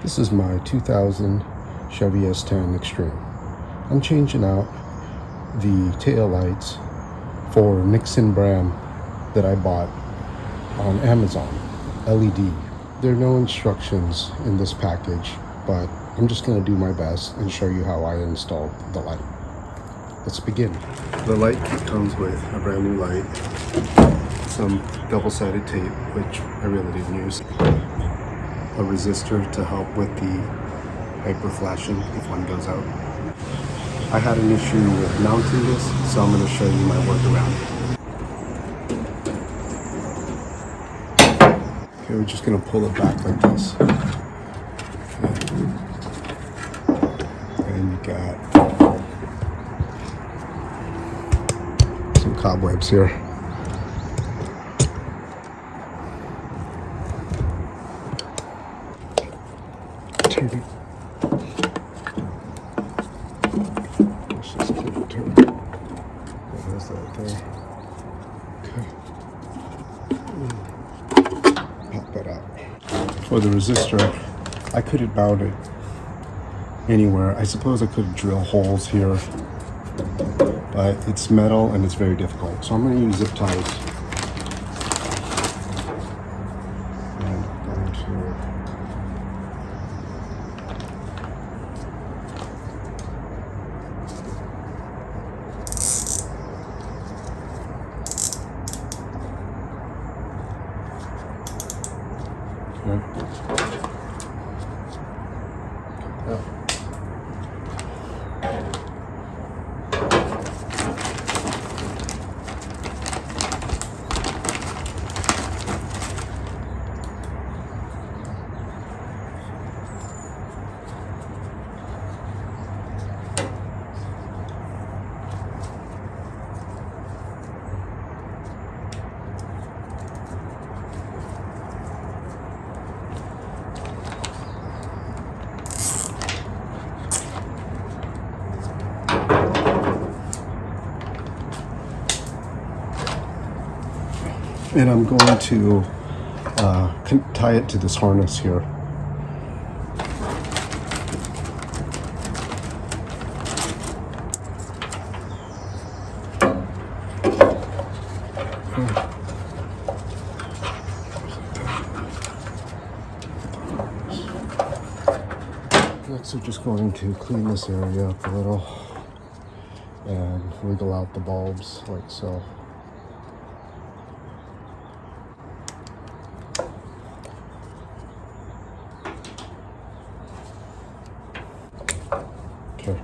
This is my 2000 Chevy S-10 Xtreme. I'm changing out the tail lights for Nixon brand that I bought on Amazon, LED. There are no instructions in this package, but I'm just going to do my best and show you how I installed the light. Let's begin. The light kit comes with a brand new light, some double-sided tape, which I really didn't use, a resistor to help with the hyper flashing if one goes out. I had an issue with mounting this, so I'm going to show you my workaround. Okay, we're just going to pull it back like this. And you got some cobwebs here. Turn it. Let's just get it turned. There's that there. Okay. Pop that out. For the resistor, I couldn't mount it anywhere. I suppose I could drill holes here, but it's metal and it's very difficult. So I'm going to use zip ties. And I'm going to and I'm going to tie it to this harness here. Next, we're just going to clean this area up a little and wiggle out the bulbs like so. Okay.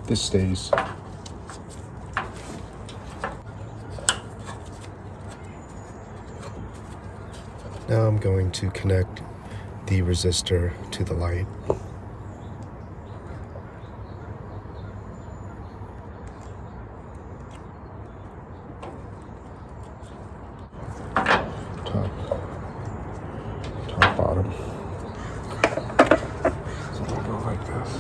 This stays. Now I'm going to connect the resistor to the light. Top, bottom. So they go like this.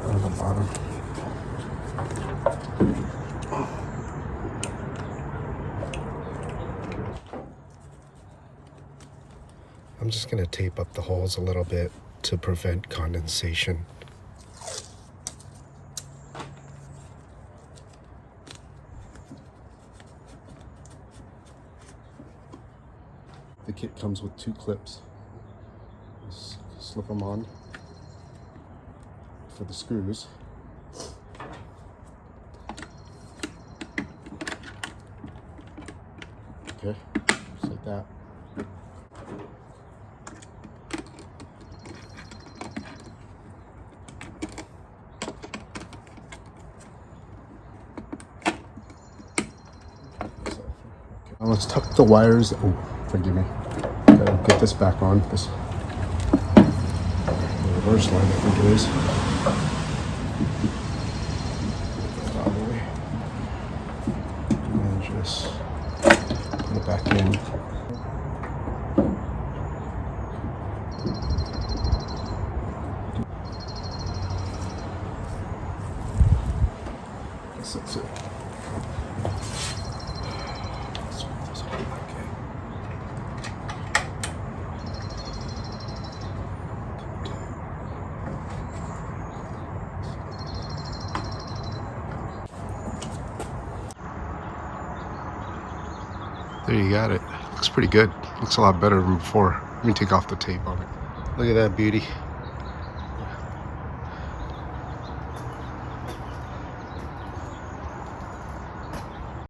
On the bottom. I'm just going to tape up the holes a little bit to prevent condensation. The kit comes with 2 clips. Just slip them on for the screws. Okay, just like that. Now let's tuck the wires. Oh, forgive me. Gotta get this back on. This reverse line, I think it is. Probably. And just put it back in. I guess that's it. there you got it. Looks pretty good. Looks a lot better than before. Let me take off the tape on it. Look at that beauty.